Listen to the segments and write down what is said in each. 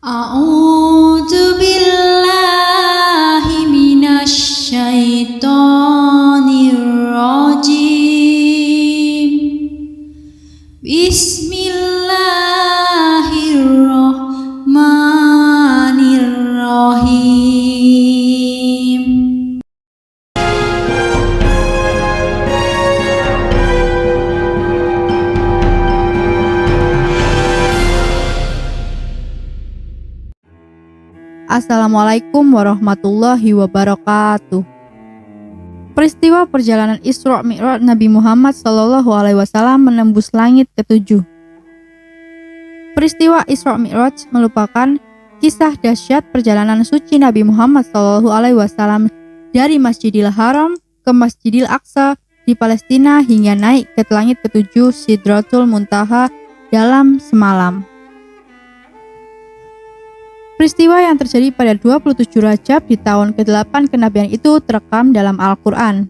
A'udzu billahi minasy syaithanir rajim. Bismillahirrahmanirrahim. Assalamualaikum warahmatullahi wabarakatuh. Peristiwa perjalanan Isra Mi'raj Nabi Muhammad SAW menembus langit ketujuh. Peristiwa Isra Mi'raj merupakan kisah dahsyat perjalanan suci Nabi Muhammad SAW dari Masjidil Haram ke Masjidil Aqsa di Palestina hingga naik ke langit ketujuh Sidratul Muntaha dalam semalam. Peristiwa yang terjadi pada 27 Rajab di tahun ke-8 kenabian itu terekam dalam Al-Quran.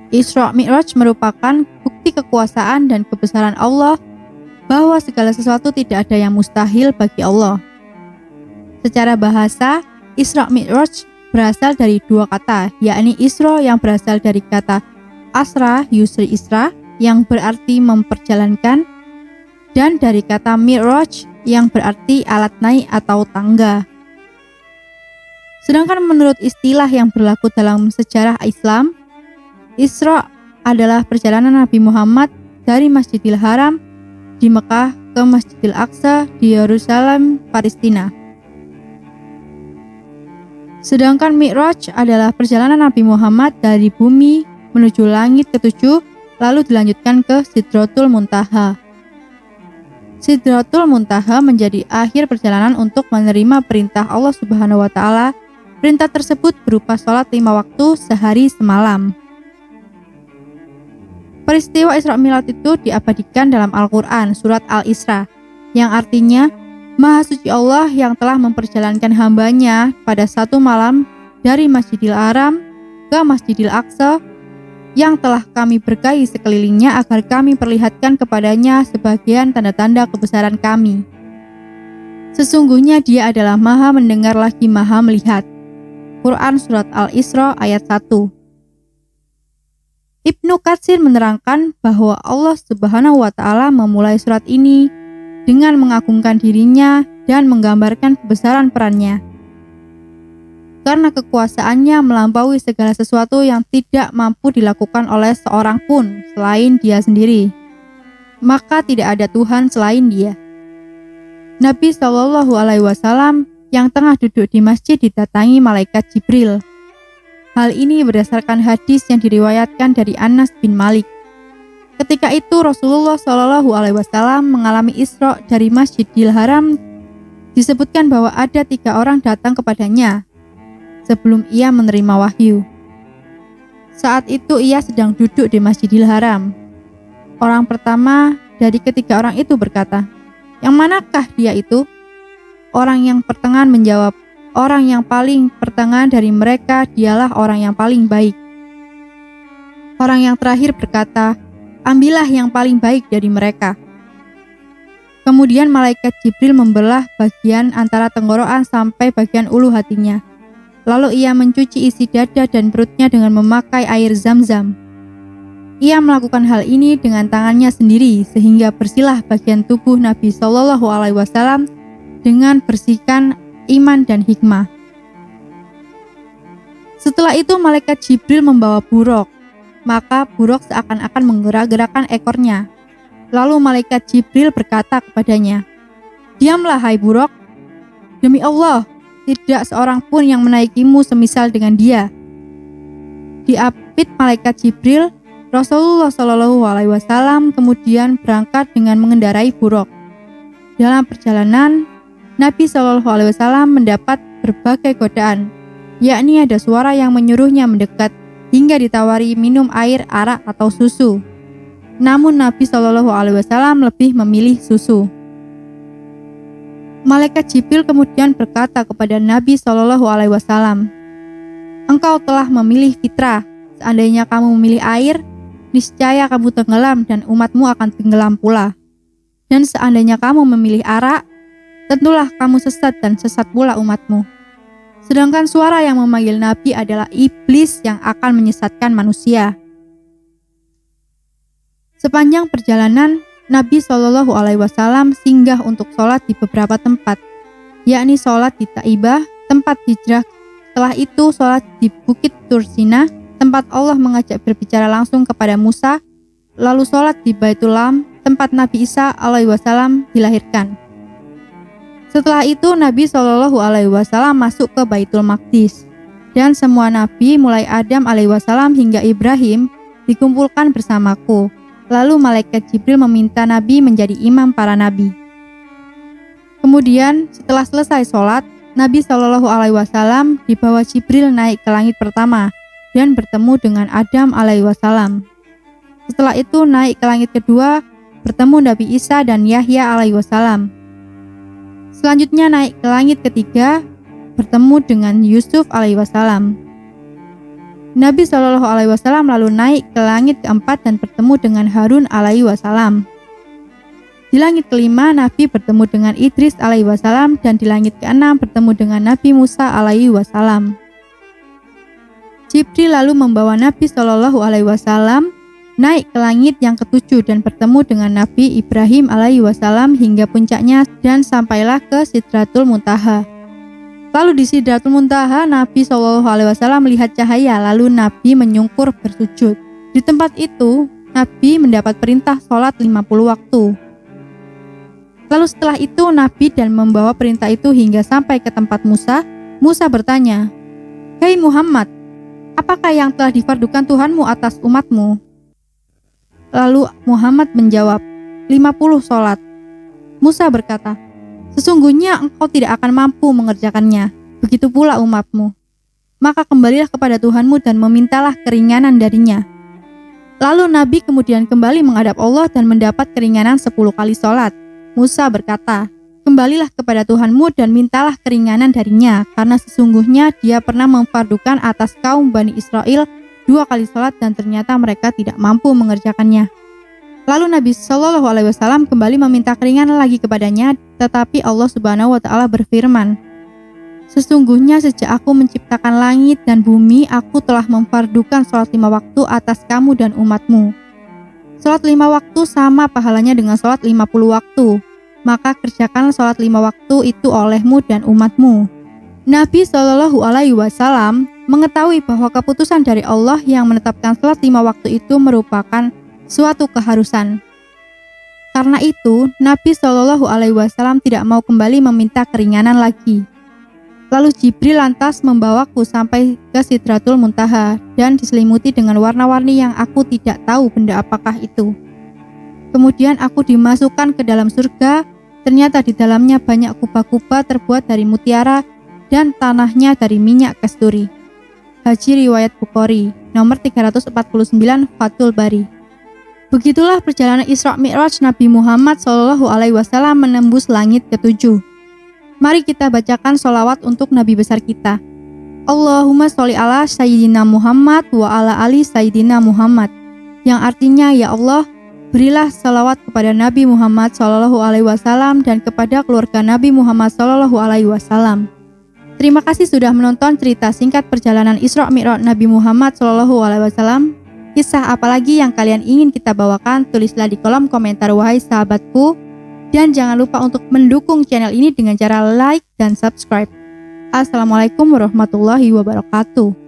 Isra Mi'raj merupakan bukti kekuasaan dan kebesaran Allah bahwa segala sesuatu tidak ada yang mustahil bagi Allah. Secara bahasa, Isra Mi'raj berasal dari dua kata, yakni Isra yang berasal dari kata Asra Yusri Isra yang berarti memperjalankan, dan dari kata Mi'raj yang berarti alat naik atau tangga. Sedangkan menurut istilah yang berlaku dalam sejarah Islam, Isra adalah perjalanan Nabi Muhammad dari Masjidil Haram di Mekah ke Masjidil Aqsa di Yerusalem, Palestina. Sedangkan Mi'raj adalah perjalanan Nabi Muhammad dari bumi menuju langit ketujuh lalu dilanjutkan ke Sidratul Muntaha. Sidratul Muntaha menjadi akhir perjalanan untuk menerima perintah Allah Subhanahu wa Ta'ala. Perintah tersebut berupa sholat 5 waktu sehari semalam. Peristiwa Isra Mi'raj itu diabadikan dalam Al-Quran surat Al-Isra, yang artinya Maha Suci Allah yang telah memperjalankan hambanya pada satu malam dari Masjidil Haram ke Masjidil Aqsa, yang telah kami berkahi sekelilingnya agar kami perlihatkan kepadanya sebagian tanda-tanda kebesaran kami. Sesungguhnya Dia adalah Maha mendengar lagi Maha melihat. Quran Surat Al-Isra ayat 1. Ibnu Katsir menerangkan bahwa Allah Subhanahu wa Ta'ala memulai surat ini dengan mengagungkan dirinya dan menggambarkan kebesaran perannya. Karena kekuasaannya melampaui segala sesuatu yang tidak mampu dilakukan oleh seorang pun selain Dia sendiri, maka tidak ada Tuhan selain Dia. Nabi SAW yang tengah duduk di masjid didatangi malaikat Jibril. Hal ini berdasarkan hadis yang diriwayatkan dari Anas bin Malik. Ketika itu Rasulullah SAW mengalami Isra dari Masjidil Haram. Disebutkan bahwa ada 3 orang datang kepadanya sebelum ia menerima wahyu. Saat itu ia sedang duduk di Masjidil Haram. Orang pertama dari ketiga orang itu berkata, "Yang manakah dia itu?" Orang yang pertengahan menjawab, "Orang yang paling pertengahan dari mereka dialah orang yang paling baik." Orang yang terakhir berkata, "Ambillah yang paling baik dari mereka." Kemudian malaikat Jibril membelah bagian antara tenggorokan sampai bagian ulu hatinya. Lalu ia mencuci isi dada dan perutnya dengan memakai air zam-zam. Ia melakukan hal ini dengan tangannya sendiri sehingga bersihlah bagian tubuh Nabi SAW dengan bersihkan iman dan hikmah. Setelah itu malaikat Jibril membawa buruk, maka buruk seakan-akan menggerak-gerakkan ekornya. Lalu malaikat Jibril berkata kepadanya, "Diamlah hai buruk, demi Allah, tidak seorang pun yang menaikimu semisal dengan dia." Diapit malaikat Jibril, Rasulullah SAW kemudian berangkat dengan mengendarai buruk. Dalam perjalanan, Nabi SAW mendapat berbagai godaan, yakni ada suara yang menyuruhnya mendekat hingga ditawari minum air, arak atau susu. Namun Nabi SAW lebih memilih susu. Malaikat Jibril kemudian berkata kepada Nabi SAW, "Engkau telah memilih fitrah. Seandainya kamu memilih air, niscaya kamu tenggelam dan umatmu akan tenggelam pula. Dan seandainya kamu memilih arak, tentulah kamu sesat dan sesat pula umatmu. Sedangkan suara yang memanggil Nabi adalah iblis yang akan menyesatkan manusia. Sepanjang perjalanan, Nabi Shallallahu Alaihi Wasallam singgah untuk sholat di beberapa tempat, yakni sholat di Taibah, tempat hijrah. Setelah itu sholat di Bukit Tursina, tempat Allah mengajak berbicara langsung kepada Musa, lalu sholat di Baitul Lam, tempat Nabi Isa alaihi wasallam dilahirkan. Setelah itu Nabi Shallallahu Alaihi Wasallam masuk ke Baitul Maqdis, dan semua Nabi mulai Adam alaihi wasallam hingga Ibrahim dikumpulkan bersamaku. Lalu malaikat Jibril meminta Nabi menjadi imam para Nabi. Kemudian setelah selesai sholat, Nabi Shallallahu Alaihi Wasallam dibawa Jibril naik ke langit pertama dan bertemu dengan Adam alaihi wasallam. Setelah itu naik ke langit kedua, bertemu Nabi Isa dan Yahya alaihi wasallam. Selanjutnya naik ke langit ketiga, bertemu dengan Yusuf alaihi wasallam. Nabi Shallallahu Alaihi Wasallam lalu naik ke langit keempat dan bertemu dengan Harun alaihi wasallam. Di langit kelima, Nabi bertemu dengan Idris alaihi wasallam, dan di langit keenam bertemu dengan Nabi Musa alaihi wasallam. Jibril lalu membawa Nabi Shallallahu Alaihi Wasallam naik ke langit yang ketujuh dan bertemu dengan Nabi Ibrahim alaihi wasallam hingga puncaknya dan sampailah ke Sidratul Muntaha. Lalu di Sidratul Muntaha Nabi Shallallahu Alaihi Wasallam melihat cahaya, lalu Nabi menyungkur bersujud. Di tempat itu Nabi mendapat perintah sholat 50 waktu. Lalu setelah itu Nabi dan membawa perintah itu hingga sampai ke tempat Musa. Musa bertanya, "Hei Muhammad, apakah yang telah difardukan Tuhanmu atas umatmu?" Lalu Muhammad menjawab, 50 sholat. Musa berkata, "Sesungguhnya engkau tidak akan mampu mengerjakannya, begitu pula umatmu. Maka kembalilah kepada Tuhanmu dan memintalah keringanan darinya." Lalu Nabi kemudian kembali menghadap Allah dan mendapat keringanan 10 kali sholat. Musa berkata, "Kembalilah kepada Tuhanmu dan mintalah keringanan darinya, karena sesungguhnya dia pernah memfardukan atas kaum Bani Israel 2 kali sholat dan ternyata mereka tidak mampu mengerjakannya." Lalu Nabi Shallallahu Alaihi Wasallam kembali meminta keringanan lagi kepadanya, tetapi Allah Subhanahu Wa Taala berfirman, "Sesungguhnya sejak aku menciptakan langit dan bumi, aku telah memfardukan sholat 5 waktu atas kamu dan umatmu. Sholat 5 waktu sama pahalanya dengan sholat 50 waktu. Maka kerjakan sholat 5 waktu itu olehmu dan umatmu." Nabi Shallallahu Alaihi Wasallam mengetahui bahwa keputusan dari Allah yang menetapkan sholat 5 waktu itu merupakan suatu keharusan. Karena itu, Nabi Shallallahu Alaihi Wasallam tidak mau kembali meminta keringanan lagi. Lalu Jibril lantas membawaku sampai ke Sidratul Muntaha dan diselimuti dengan warna-warni yang aku tidak tahu benda apakah itu. Kemudian aku dimasukkan ke dalam surga. Ternyata di dalamnya banyak kuba-kuba terbuat dari mutiara dan tanahnya dari minyak kasturi. Haji riwayat Bukhari, nomor 349 Fathul Bari. Begitulah perjalanan Isra Mi'raj Nabi Muhammad Shallallahu Alaihi Wasallam menembus langit ketujuh. Mari kita bacakan sholawat untuk Nabi besar kita. Allahumma sholli ala Sayyidina Muhammad wa ala ali Sayyidina Muhammad. Yang artinya, ya Allah, berilah sholawat kepada Nabi Muhammad Shallallahu Alaihi Wasallam dan kepada keluarga Nabi Muhammad Shallallahu Alaihi Wasallam. Terima kasih sudah menonton cerita singkat perjalanan Isra Mi'raj Nabi Muhammad Shallallahu Alaihi Wasallam. Kisah apalagi yang kalian ingin kita bawakan, tulislah di kolom komentar wahai sahabatku. Dan jangan lupa untuk mendukung channel ini dengan cara like dan subscribe. Assalamualaikum warahmatullahi wabarakatuh.